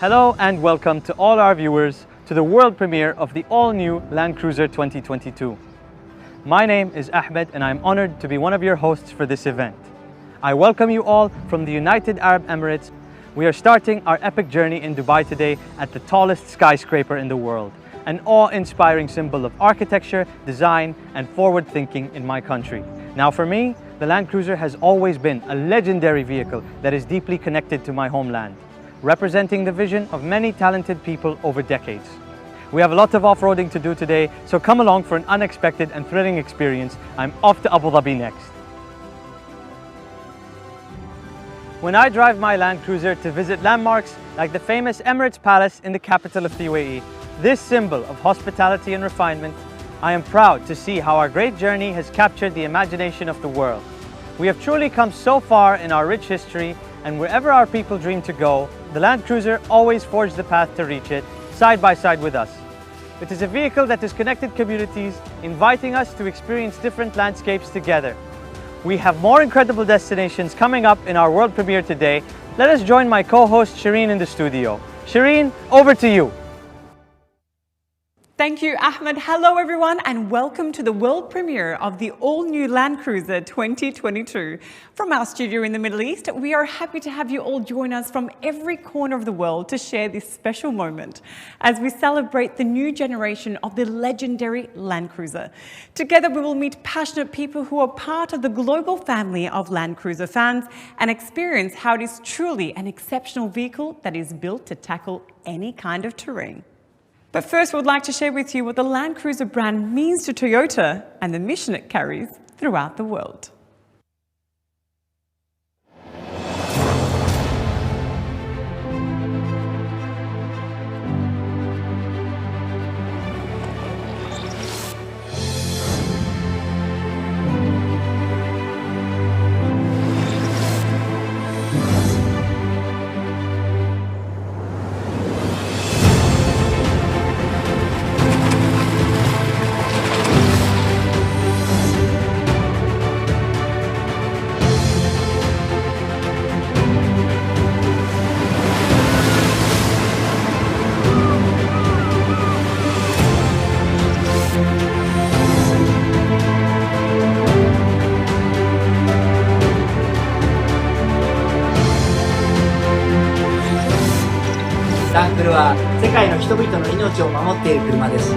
Hello and welcome to all our viewers to the world premiere of the all-new Land Cruiser 2022. My name is Ahmed and I'm honored to be one of your hosts for this event. I welcome you all from the United Arab Emirates. We are starting our epic journey in Dubai today at the tallest skyscraper in the world, an awe-inspiring symbol of architecture, design and forward thinking in my country. Now for me, the Land Cruiser has always been a legendary vehicle that is deeply connected to my homeland, representing the vision of many talented people over decades. We have a lot of off-roading to do today, so come along for an unexpected and thrilling experience. I'm off to Abu Dhabi next. When I drive my Land Cruiser to visit landmarks like the famous Emirates Palace in the capital of the UAE, this symbol of hospitality and refinement, I am proud to see how our great journey has captured the imagination of the world. We have truly come so far in our rich history, and wherever our people dream to go, the Land Cruiser always forged the path to reach it, side by side with us. It is a vehicle that has connected communities, inviting us to experience different landscapes together. We have more incredible destinations coming up in our world premiere today. Let us join my co-host Shireen in the studio. Shireen, over to you. Thank you, Ahmed. Hello, everyone, and welcome to the world premiere of the all-new Land Cruiser 2022. From our studio in the Middle East, we are happy to have you all join us from every corner of the world to share this special moment as we celebrate the new generation of the legendary Land Cruiser. Together, we will meet passionate people who are part of the global family of Land Cruiser fans and experience how it is truly an exceptional vehicle that is built to tackle any kind of terrain. But first, we would like to share with you what the Land Cruiser brand means to Toyota and the mission it carries throughout the world.ランクルは世界の人々の命を守っている車です。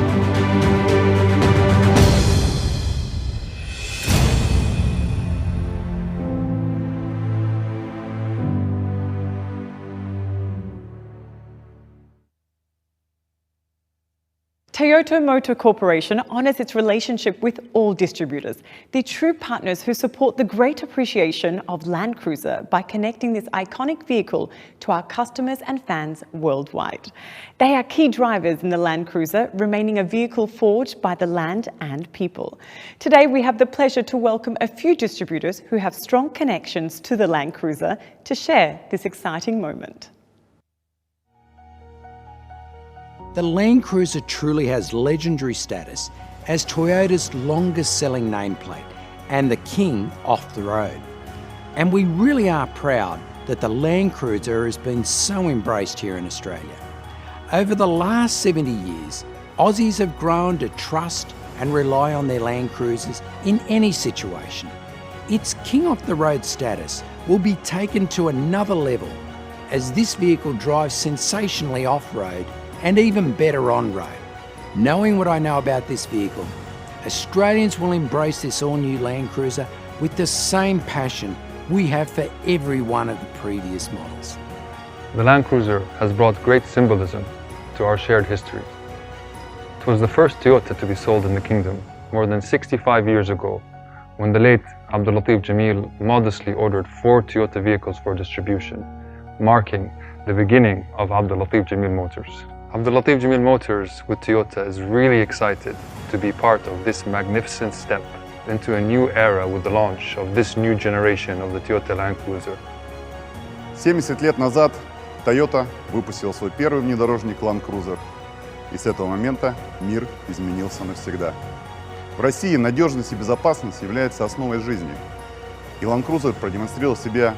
Toyota Motor Corporation honors its relationship with all distributors, the true partners who support the great appreciation of Land Cruiser by connecting this iconic vehicle to our customers and fans worldwide. They are key drivers in the Land Cruiser, remaining a vehicle forged by the land and people. Today, we have the pleasure to welcome a few distributors who have strong connections to the Land Cruiser to share this exciting moment. The Land Cruiser truly has legendary status as Toyota's longest-selling nameplate and the king off the road. And we really are proud that the Land Cruiser has been so embraced here in Australia. Over the last 70 years, Aussies have grown to trust and rely on their Land Cruisers in any situation. Its king off the road status will be taken to another level as this vehicle drives sensationally off-road and even better on-road. Knowing what I know about this vehicle, Australians will embrace this all-new Land Cruiser with the same passion we have for every one of the previous models. The Land Cruiser has brought great symbolism to our shared history. It was the first Toyota to be sold in the kingdom more than 65 years ago, when the late Abdul Latif Jamil modestly ordered 4 Toyota vehicles for distribution, marking the beginning of Abdul Latif Jamil Motors. Abdul Latif Jamil Motors with Toyota is really excited to be part of this magnificent step into a new era with the launch of this new generation of the Toyota Land Cruiser. 70 лет назад Toyota выпустил свой первый внедорожник Land Cruiser, и с этого момента мир изменился навсегда. В России надежность и безопасность являются основой жизни, и Land Cruiser продемонстрировал себя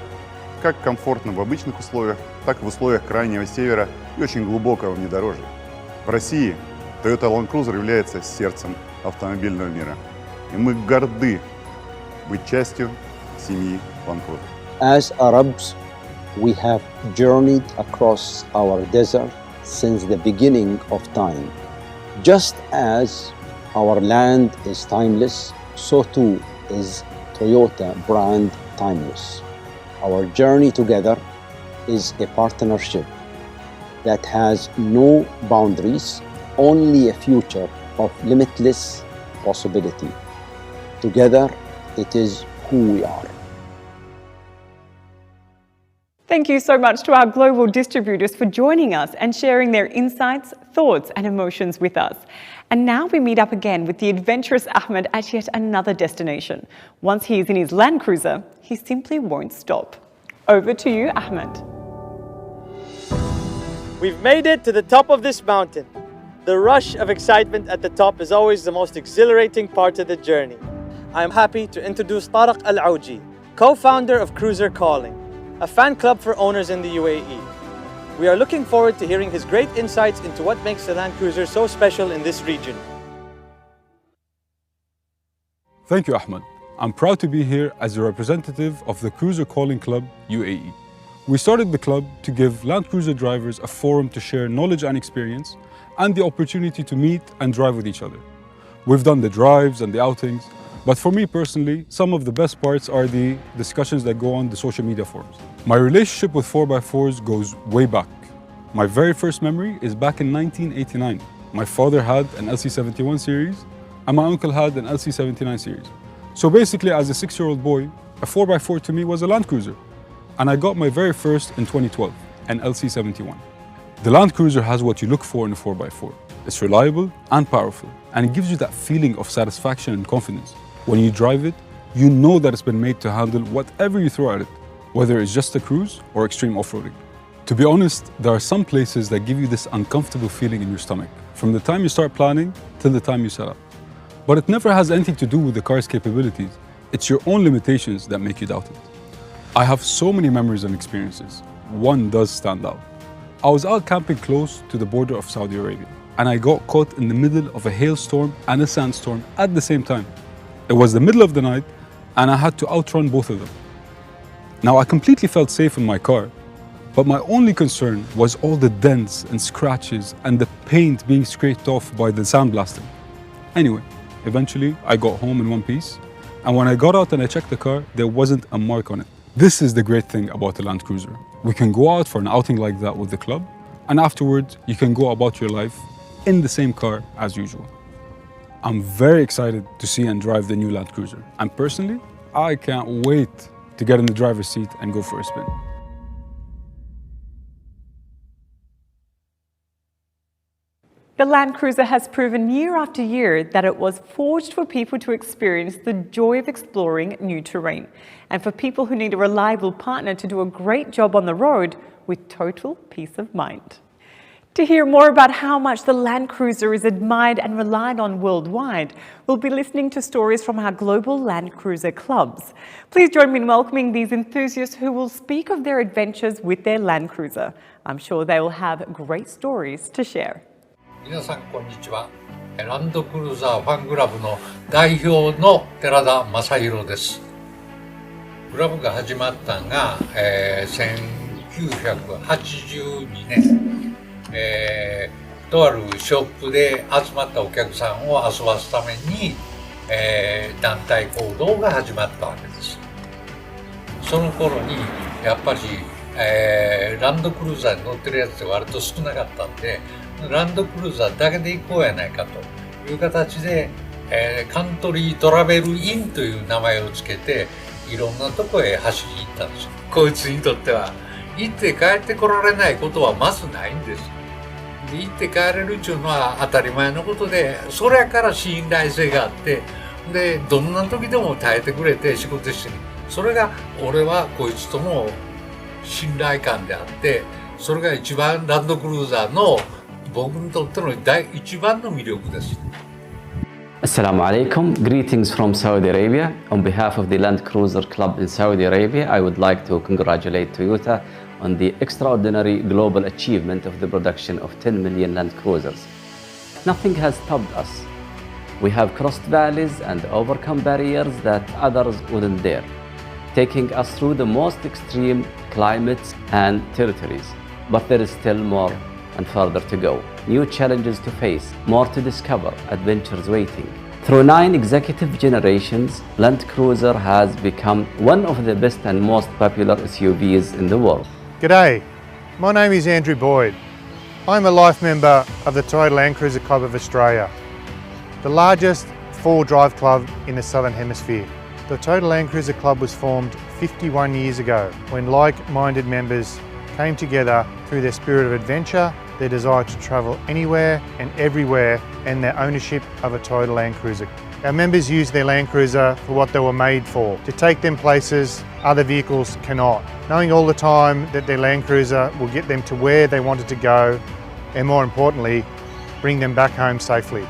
как комфортно в обычных условиях, так и в условиях крайнего севера и очень глубокого внедорожья. В России Toyota Land Cruiser является сердцем автомобильного мира. И мы горды быть частью семьи Land Cruiser. As Arabs, we have journeyed across our desert since the beginning of time. Just as our land is timeless, so too is Toyota brand timeless. Our journey together is a partnership that has no boundaries, only a future of limitless possibility. Together, it is who we are. Thank you so much to our global distributors for joining us and sharing their insights, thoughts and emotions with us. And now we meet up again with the adventurous Ahmed at yet another destination. Once he is in his Land Cruiser, he simply won't stop. Over to you, Ahmed. We've made it to the top of this mountain. The rush of excitement at the top is always the most exhilarating part of the journey. I am happy to introduce Tariq Al-Auji, co-founder of Cruiser Calling, a fan club for owners in the UAE. We are looking forward to hearing his great insights into what makes the Land Cruiser so special in this region. Thank you, Ahmed. I'm proud to be here as a representative of the Cruiser Calling Club UAE. We started the club to give Land Cruiser drivers a forum to share knowledge and experience and the opportunity to meet and drive with each other. We've done the drives and the outings, but for me personally, some of the best parts are the discussions that go on the social media forums. My relationship with 4x4s goes way back. My very first memory is back in 1989. My father had an LC71 series and my uncle had an LC79 series. So basically, as a 6-year-old boy, a 4x4 to me was a Land Cruiser. And I got my very first in 2012, an LC71. The Land Cruiser has what you look for in a 4x4. It's reliable and powerful, and it gives you that feeling of satisfaction and confidence. When you drive it, you know that it's been made to handle whatever you throw at it, whether it's just a cruise or extreme off-roading. To be honest, there are some places that give you this uncomfortable feeling in your stomach, from the time you start planning till the time you set up. But it never has anything to do with the car's capabilities. It's your own limitations that make you doubt it. I have so many memories and experiences. One does stand out. I was out camping close to the border of Saudi Arabia, and I got caught in the middle of a hailstorm and a sandstorm at the same time. It was the middle of the night, and I had to outrun both of them. Now, I completely felt safe in my car, but my only concern was all the dents and scratches and the paint being scraped off by the sandblasting. Anyway, eventually I got home in one piece, and when I got out and I checked the car, there wasn't a mark on it. This is the great thing about the Land Cruiser. We can go out for an outing like that with the club, and afterwards you can go about your life in the same car as usual. I'm very excited to see and drive the new Land Cruiser, and personally, I can't wait to get in the driver's seat and go for a spin. The Land Cruiser has proven year after year that it was forged for people to experience the joy of exploring new terrain, and for people who need a reliable partner to do a great job on the road with total peace of mind. To hear more about how much the Land Cruiser is admired and relied on worldwide, we'll be listening to stories from our global Land Cruiser clubs. Please join me in welcoming these enthusiasts who will speak of their adventures with their Land Cruiser. I'm sure they will have great stories to share. 皆さんこんにちは。ランドクルーザーファンクラブの代表の寺田正宏です。クラブが始まったのが、1982年、とあるショップで集まったお客さんを遊ばすために、団体行動が始まったわけです。その頃にやっぱり、ランドクルーザーに乗ってるやつって割と少なかったんで、ランドクルーザーだけで行こうやないかという形で、カントリートラベルインという名前をつけていろんなとこへ走りに行ったんですよ。こいつにとっては行って帰ってこられないことはまずないんです。で行って帰れるっていうのは当たり前のことで、それから信頼性があって、でどんな時でも耐えてくれて仕事してる。それが俺はこいつとの信頼感であって、それが一番ランドクルーザーの僕にとっての一番の魅力です。Assalamu alaikum, greetings from Saudi Arabia. On behalf of the Land Cruiser Club in Saudi Arabia, I would like to congratulate Toyota on the extraordinary global achievement of the production of 10 million Land Cruisers. Nothing has stopped us. We have crossed valleys and overcome barriers that others wouldn't dare, taking us through the most extreme climates and territories. But there is still more and further to go. New challenges to face, more to discover, adventures waiting. Through 9 executive generations, Land Cruiser has become one of the best and most popular SUVs in the world. G'day, my name is Andrew Boyd. I'm a life member of the Toyota Land Cruiser Club of Australia, the largest 4-drive club in the Southern Hemisphere. The Toyota Land Cruiser Club was formed 51 years ago when like-minded members came together through their spirit of adventure, their desire to travel anywhere and everywhere, and their ownership of a Toyota Land Cruiser. Our members use their Land Cruiser for what they were made for, to take them places other vehicles cannot, knowing all the time that their Land Cruiser will get them to where they wanted to go, and more importantly, bring them back home safely.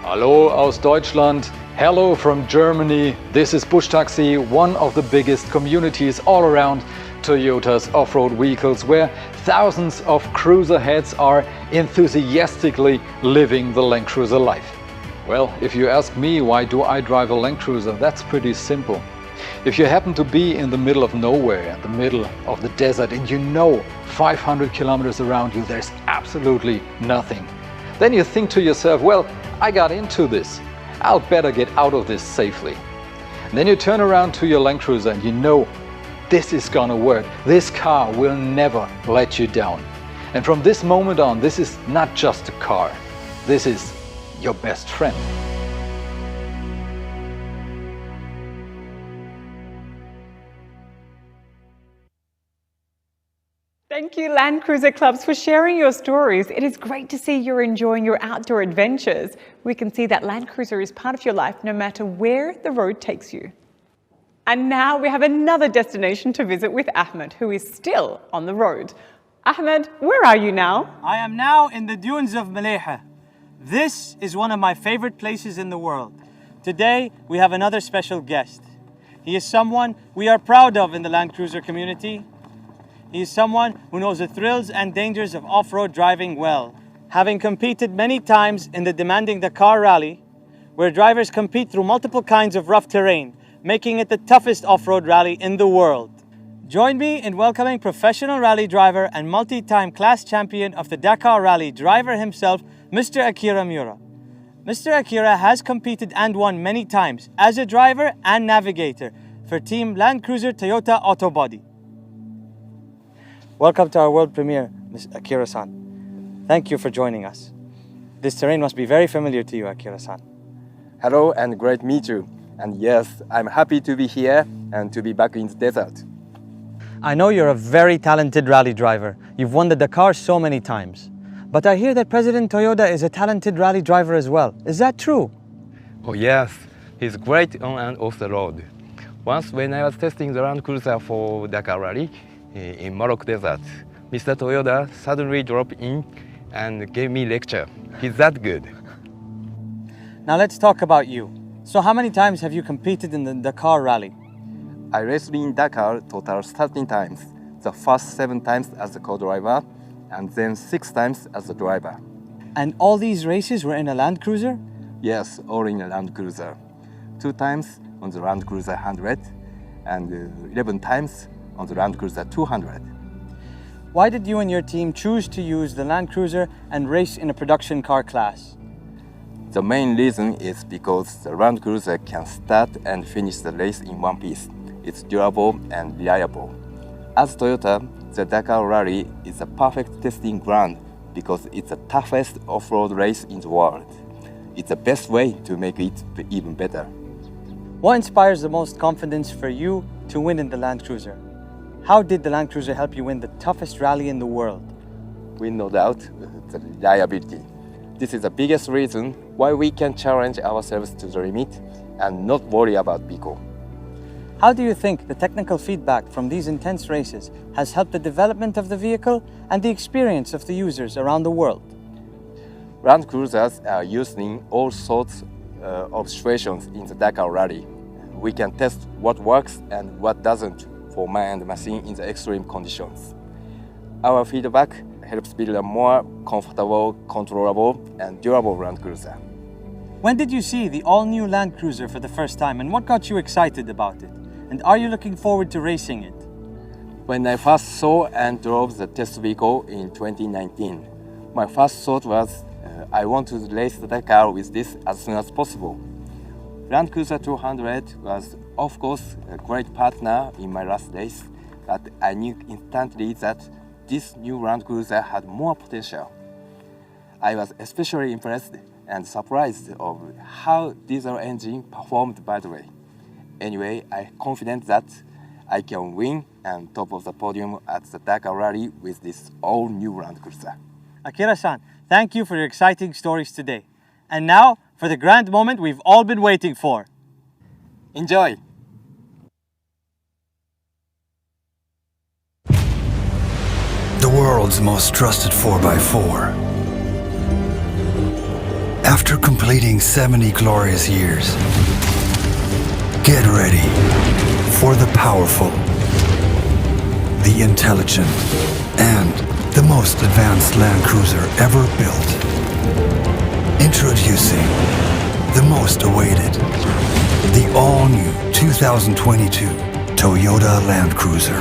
Hallo aus Deutschland. Hello from Germany. This is Bush Taxi, one of the biggest communities all around Toyota's off-road vehicles, where thousands of cruiser heads are enthusiastically living the Land Cruiser life. Well, if you ask me why do I drive a Land Cruiser, that's pretty simple. If you happen to be in the middle of nowhere, in the middle of the desert, and you know 500 kilometers around you there's absolutely nothing, then you think to yourself, well, I got into this, I'll better get out of this safely. And then you turn around to your Land Cruiser and you know this is gonna work. This car will never let you down. And from this moment on, this is not just a car. This is your best friend. Thank you, Land Cruiser Clubs, for sharing your stories. It is great to see you're enjoying your outdoor adventures. We can see that Land Cruiser is part of your life no matter where the road takes you. And now we have another destination to visit with Ahmed, who is still on the road. Ahmed, where are you now? I am now in the dunes of Malaiha. This is one of my favorite places in the world. Today, we have another special guest. He is someone we are proud of in the Land Cruiser community. He is someone who knows the thrills and dangers of off-road driving well, having competed many times in the demanding Dakar Rally, where drivers compete through multiple kinds of rough terrain, making it the toughest off-road rally in the world. Join me in welcoming professional rally driver and multi-time class champion of the Dakar Rally driver himself, Mr. Akira Miura. Mr. Akira has competed and won many times as a driver and navigator for Team Land Cruiser Toyota Autobody. Welcome to our world premiere, Ms. Akira-san. Thank you for joining us. This terrain must be very familiar to you, Akira-san. Hello and great to meet you. And yes, I'm happy to be here and to be back in the desert. I know you're a very talented rally driver. You've won the Dakar so many times. But I hear that President Toyota is a talented rally driver as well. Is that true? Oh yes, he's great on and off the road. Once when I was testing the Land Cruiser for Dakar Rally in Morocco Desert, Mr. Toyota suddenly dropped in and gave me a lecture. He's that good. Now let's talk about you. So how many times have you competed in the Dakar Rally? I raced in Dakar total 13 times. The first 7 times as a co-driver and then 6 times as a driver. And all these races were in a Land Cruiser? Yes, all in a Land Cruiser. 2 times on the Land Cruiser 100 and 11 times on the Land Cruiser 200. Why did you and your team choose to use the Land Cruiser and race in a production car class? The main reason is because the Land Cruiser can start and finish the race in one piece. It's durable and reliable. As Toyota, the Dakar Rally is a perfect testing ground because it's the toughest off-road race in the world. It's the best way to make it even better. What inspires the most confidence for you to win in the Land Cruiser? How did the Land Cruiser help you win the toughest rally in the world? With no doubt, the reliability. This is the biggest reason why we can challenge ourselves to the limit and not worry about people. How do you think the technical feedback from these intense races has helped the development of the vehicle and the experience of the users around the world? Land Cruisers are used in all sorts of situations in the Dakar Rally. We can test what works and what doesn't for man and machine in the extreme conditions. Our feedback helps build a more comfortable, controllable, and durable Land Cruiser. When did you see the all-new Land Cruiser for the first time, and what got you excited about it? And are you looking forward to racing it? When I first saw and drove the test vehicle in 2019, my first thought was I want to race the Dakar with this as soon as possible. Land Cruiser 200 was, of course, a great partner in my last race, but I knew instantly that this new Land Cruiser had more potential. I was especially impressed and surprised of how diesel engine performed badly. Anyway, I'm confident that I can win and top of the podium at the Dakar Rally with this all-new Land Cruiser. Akira-san, thank you for your exciting stories today. And now, for the grand moment we've all been waiting for. Enjoy! The world's most trusted 4x4. After completing 70 glorious years, get ready for the powerful, the intelligent, and the most advanced Land Cruiser ever built. Introducing the most awaited, the all-new 2022 Toyota Land Cruiser.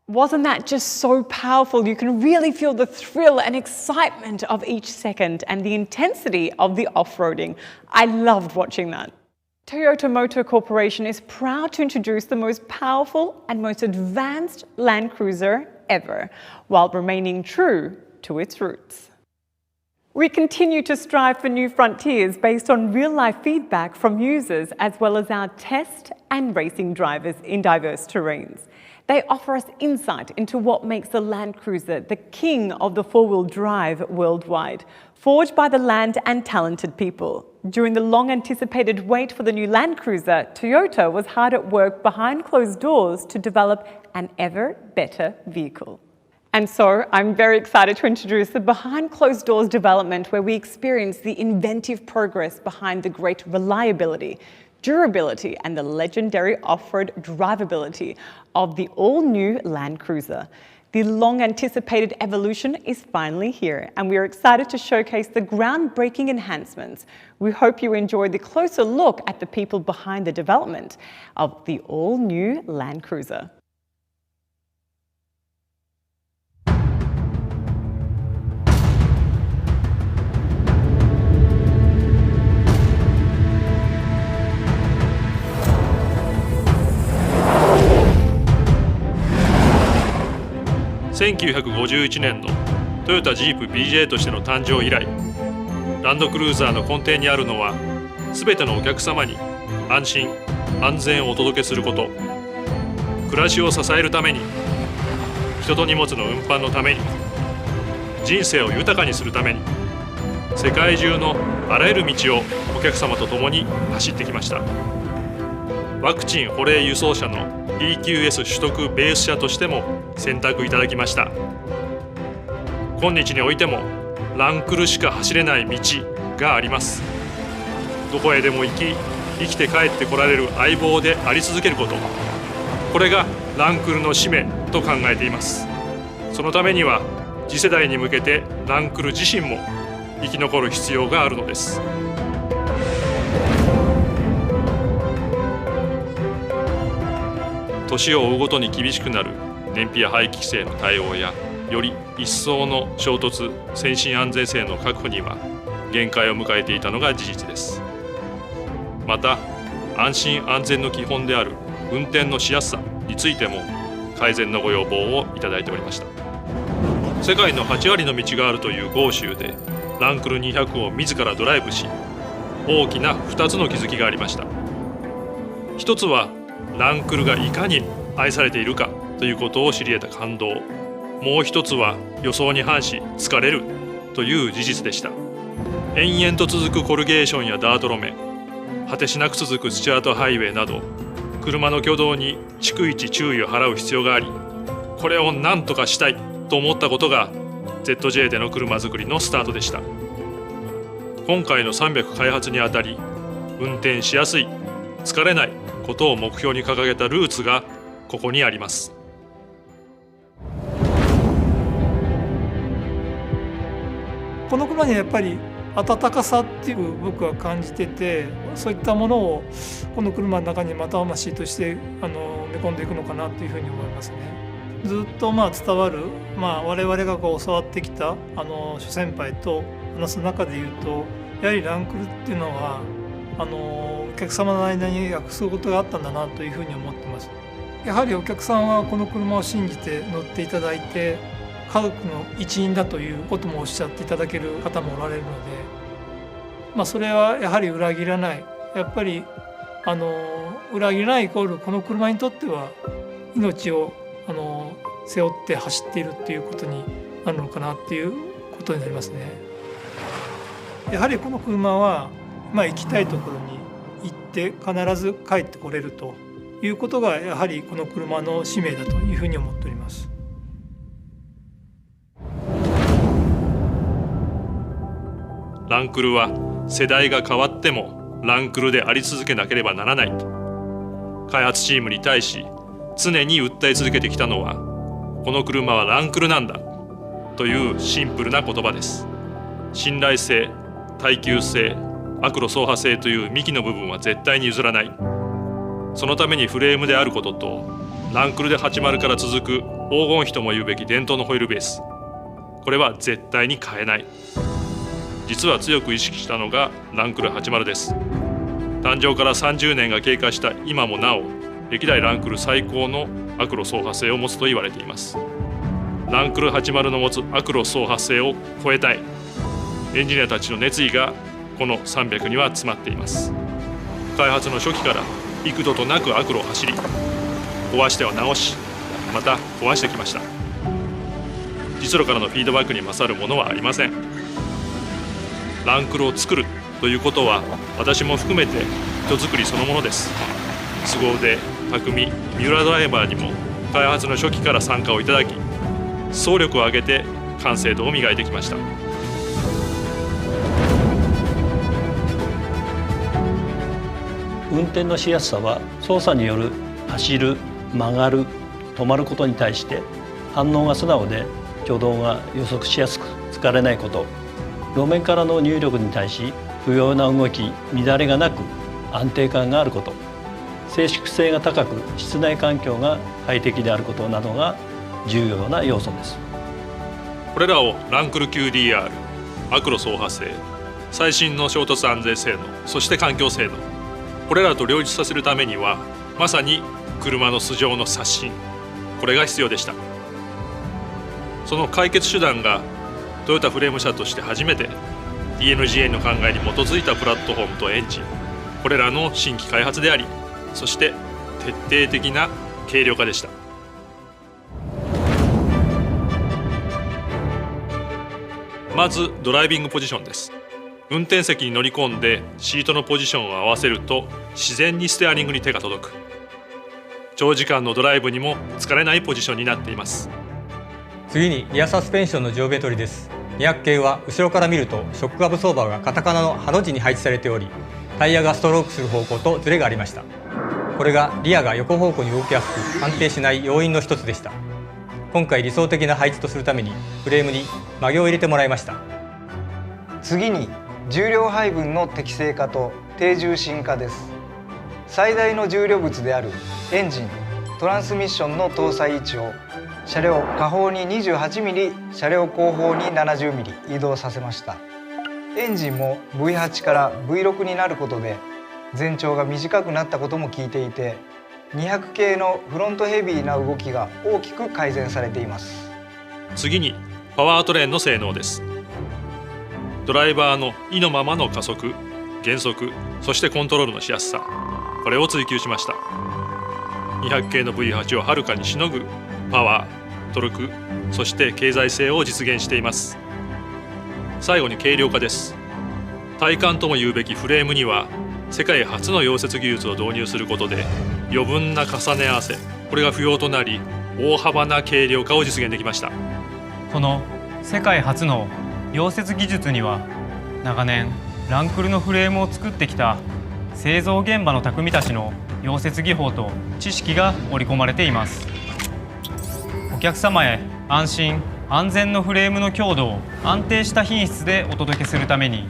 Wasn't that just so powerful? You can really feel the thrill and excitement of each second and the intensity of the off-roading. I loved watching that. Toyota Motor Corporation is proud to introduce the most powerful and most advanced Land Cruiser ever, while remaining true to its roots. We continue to strive for new frontiers based on real-life feedback from users, as well as our test and racing drivers in diverse terrains. They offer us insight into what makes the Land Cruiser the king of the four-wheel drive worldwide, forged by the land and talented people. During the long-anticipated wait for the new Land Cruiser, Toyota was hard at work behind closed doors to develop an ever better vehicle. And so I'm very excited to introduce the behind closed doors development, where we experience the inventive progress behind the great reliability, durability, and the legendary off-road drivability of the all-new Land Cruiser. The long-anticipated evolution is finally here, and we are excited to showcase the groundbreaking enhancements. We hope you enjoyed the closer look at the people behind the development of the all-new Land Cruiser. 1951年のトヨタジープ BJ としての誕生以来、ランドクルーザーの根底にあるのは、すべてのお客様に安心安全をお届けすること、暮らしを支えるために、人と荷物の運搬のために、人生を豊かにするために、世界中のあらゆる道をお客様と共に走ってきました。ワクチン保冷輸送車の EQS 取得ベース車としても選択いただきました。今日においてもランクルしか走れない道があります。どこへでも行き、生きて帰ってこられる相棒であり続けること、これがランクルの使命と考えています。そのためには次世代に向けてランクル自身も生き残る必要があるのです。年を追うごとに厳しくなる燃費や排気規制の対応や、より一層の衝突・先進安全性の確保には限界を迎えていたのが事実です。また、安心安全の基本である運転のしやすさについても改善のご要望をいただいておりました。世界の8割の道があるという豪州でランクル200を自らドライブし、大きな2つの気づきがありました。一つはランクルがいかに愛されているかということを知り得た感動、もう一つは予想に反し疲れるという事実でした。延々と続くコルゲーションやダート路面、果てしなく続くスチュアートハイウェイなど、車の挙動に逐一注意を払う必要があり、これを何とかしたいと思ったことが ZJ での車作りのスタートでした。今回の300開発にあたり、運転しやすい、疲れないことを目標に掲げたルーツがここにあります。この車にはやっぱり温かさっていう僕は感じてて、そういったものをこの車の中にまた魂として埋め込んでいくのかなというふうに思いますね。ずっと伝わる、我々が教わってきた諸先輩と話す中でいうと、やはりランクルっていうのはお客様の間に約束事があったんだなというふうに思ってます。やはりお客さんはこの車を信じて乗っていただいて、家族の一員だということもおっしゃっていただける方もおられるので、それはやはり裏切らない、やっぱり裏切らないイコールこの車にとっては命を背負って走っているっていうことになるのかなっていうことになりますね。やはりこの車は、行きたいところに行って必ず帰ってこれるということがやはりこの車の使命だというふうに思っております。ランクルは世代が変わってもランクルであり続けなければならないと開発チームに対し常に訴え続けてきたのは、この車はランクルなんだというシンプルな言葉です。信頼性、耐久性、悪路走破性という幹の部分は絶対に譲らない。そのためにフレームであることと、ランクルで80から続く黄金比とも言うべき伝統のホイールベース、これは絶対に変えない。実は強く意識したのがランクル80です。誕生から30年が経過した今もなお、歴代ランクル最高の悪路走破性を持つと言われています。ランクル80の持つ悪路走破性を超えたい、エンジニアたちの熱意がこの300には詰まっています。開発の初期から幾度となく悪路を走り、壊しては直し、また壊してきました。実路からのフィードバックに勝るものはありません。ランクルを作るということは、私も含めて人作りそのものです。凄腕、匠、三浦ドライバーにも開発の初期から参加をいただき、総力を挙げて完成度を磨いてきました。運転のしやすさは操作による走る、曲がる、止まることに対して反応が素直で挙動が予測しやすく疲れないこと、路面からの入力に対し不要な動き、乱れがなく安定感があること、静粛性が高く室内環境が快適であることなどが重要な要素です。これらをランクル QDR、悪路走破性、最新の衝突安全性能、そして環境性能、これらと両立させるためには、まさに車の素性の刷新、これが必要でした。その解決手段がトヨタフレーム社として初めて TNGA の考えに基づいたプラットフォームとエンジン、これらの新規開発であり、そして徹底的な軽量化でした。まずドライビングポジションです。運転席に乗り込んでシートのポジションを合わせると自然にステアリングに手が届く。長時間のドライブにも疲れないポジションになっています。次にリアサスペンションの上下取りです。200系は後ろから見るとショックアブソーバーがカタカナのハの字に配置されており、タイヤがストロークする方向とズレがありました。これがリアが横方向に動きやすく安定しない要因の一つでした。今回理想的な配置とするためにフレームに曲げを入れてもらいました。次に重量配分の適正化と低重心化です。最大の重量物であるエンジン、トランスミッションの搭載位置を車両下方に 28mm、車両後方に 70mm 移動させました。エンジンも V8 から V6 になることで全長が短くなったことも効いていて、200系のフロントヘビーな動きが大きく改善されています。次にパワートレーンの性能です。ドライバーの意のままの加速、減速、そしてコントロールのしやすさ、これを追求しました。200系の V8 をはるかにしのぐパワー、トルク、そして経済性を実現しています。最後に軽量化です。体感とも言うべきフレームには世界初の溶接技術を導入することで余分な重ね合わせ、これが不要となり大幅な軽量化を実現できました。この世界初の溶接技術には長年ランクルのフレームを作ってきた製造現場の匠たちの溶接技法と知識が織り込まれています。お客様へ安心安全のフレームの強度を安定した品質でお届けするために、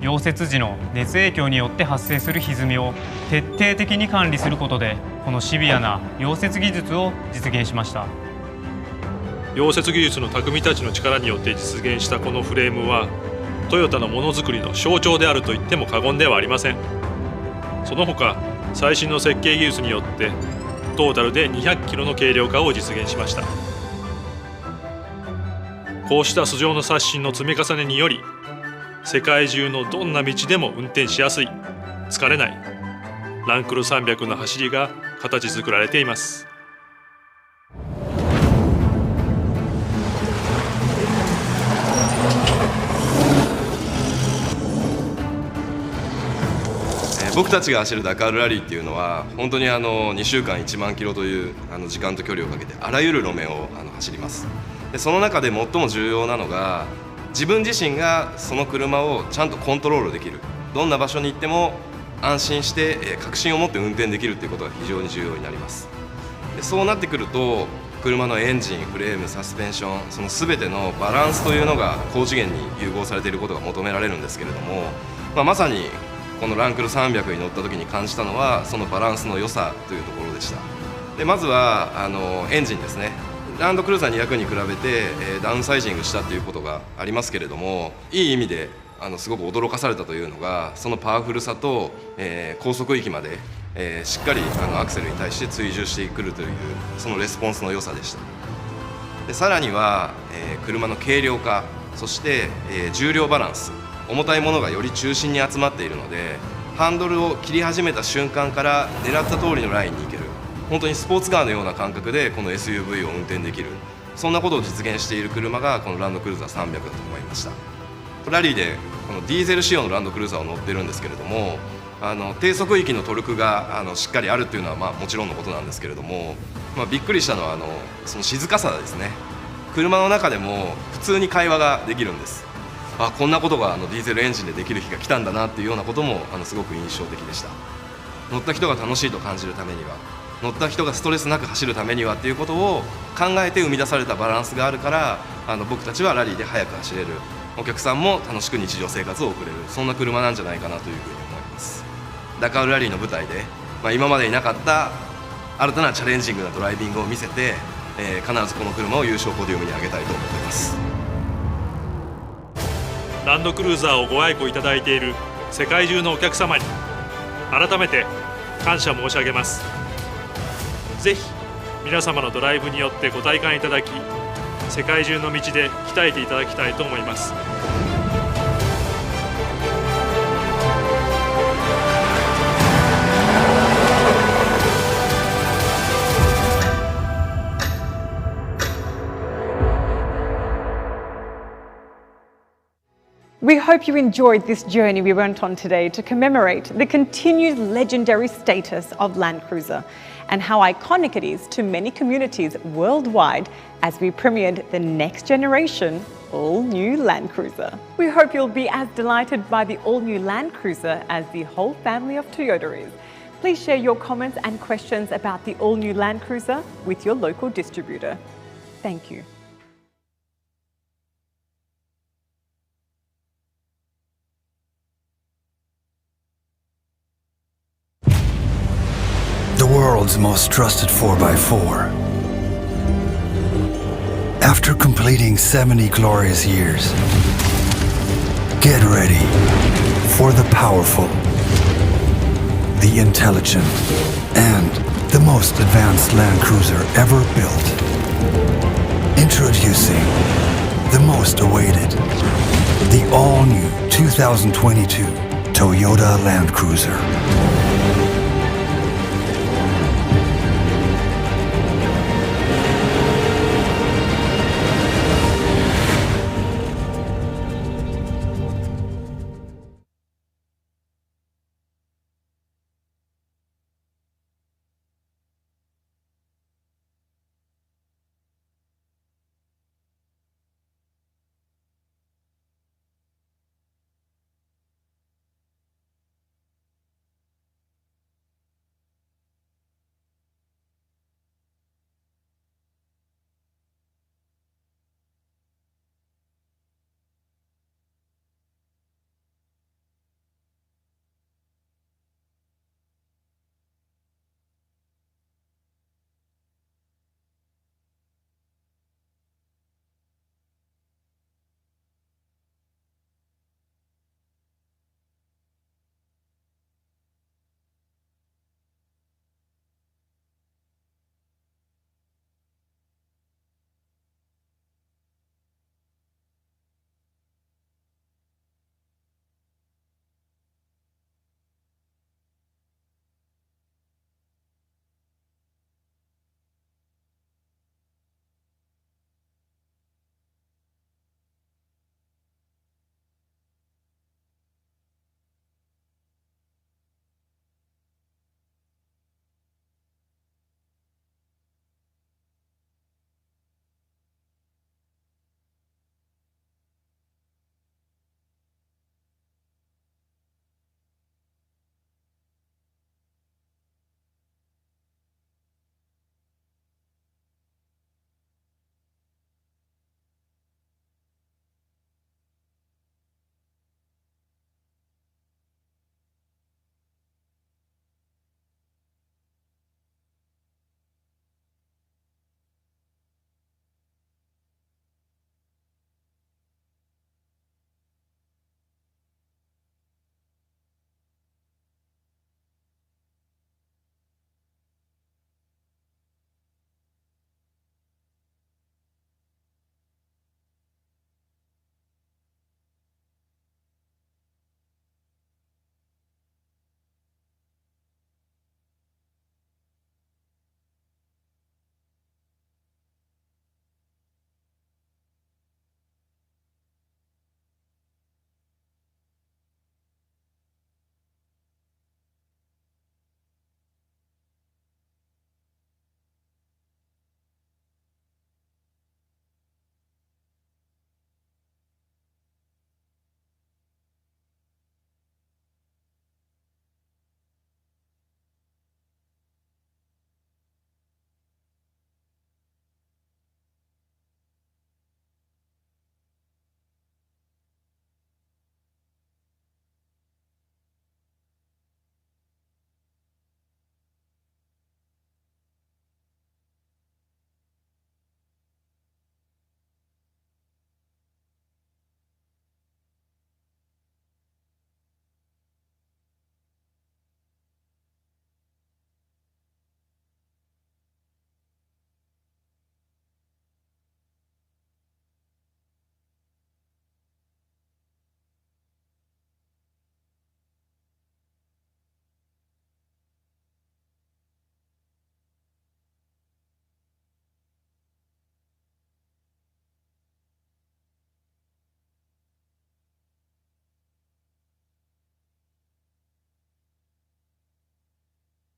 溶接時の熱影響によって発生する歪みを徹底的に管理することで、このシビアな溶接技術を実現しました。溶接技術の匠たちの力によって実現したこのフレームはトヨタのものづくりの象徴であると言っても過言ではありません。その他最新の設計技術によってトータルで200キロの軽量化を実現しました。こうした素性の刷新の積み重ねにより、世界中のどんな道でも運転しやすい、疲れないランクル300の走りが形作られています。僕たちが走るダカールラリーっていうのは本当に2週間1万キロという時間と距離をかけてあらゆる路面を走ります。でその中で最も重要なのが自分自身がその車をちゃんとコントロールできる、どんな場所に行っても安心して確信を持って運転できるっていうことが非常に重要になります。でそうなってくると車のエンジン、フレーム、サスペンション、その全てのバランスというのが高次元に融合されていることが求められるんですけれども、まさにこのランクル300に乗った時に感じたのはそのバランスの良さというところでした。でまずはエンジンですね。ランドクルーザー200に比べてダウンサイジングしたということがありますけれども、いい意味ですごく驚かされたというのがそのパワフルさと高速域までしっかりアクセルに対して追従してくるというそのレスポンスの良さでした。でさらには車の軽量化、そして重量バランス、重たいものがより中心に集まっているのでハンドルを切り始めた瞬間から狙った通りのラインに行ける、本当にスポーツカーのような感覚でこの SUV を運転できる、そんなことを実現している車がこのランドクルーザー300だと思いました。ラリーでこのディーゼル仕様のランドクルーザーを乗ってるんですけれども、低速域のトルクがしっかりあるっていうのはもちろんのことなんですけれども、びっくりしたのはその静かさですね。車の中でも普通に会話ができるんです。こんなことがディーゼルエンジンでできる日が来たんだなっていうようなこともすごく印象的でした。乗った人が楽しいと感じるためには、乗った人がストレスなく走るためにはっていうことを考えて生み出されたバランスがあるから、僕たちはラリーで速く走れる、お客さんも楽しく日常生活を送れる、そんな車なんじゃないかなというふうに思います。ダカールラリーの舞台で、今までになかった新たなチャレンジングなドライビングを見せて、必ずこの車を優勝ポディウムに上げたいと思っています。ランドクルーザーをご愛顧いただいている世界中のお客様に改めて感謝申し上げます。ぜひ皆様のドライブによってご体感いただき、世界中の道で鍛えていただきたいと思います。We hope you enjoyed this journey we went on today to commemorate the continued legendary status of Land Cruiser and how iconic it is to many communities worldwide as we premiered the next generation all-new Land Cruiser. We hope you'll be as delighted by the all-new Land Cruiser as the whole family of Toyota is. Please share your comments and questions about the all-new Land Cruiser with your local distributor. Thank you. The world's most trusted 4x4. After completing 70 glorious years, get ready for the powerful, the intelligent, and the most advanced Land Cruiser ever built. Introducing the most awaited, the all-new 2022 Toyota Land Cruiser.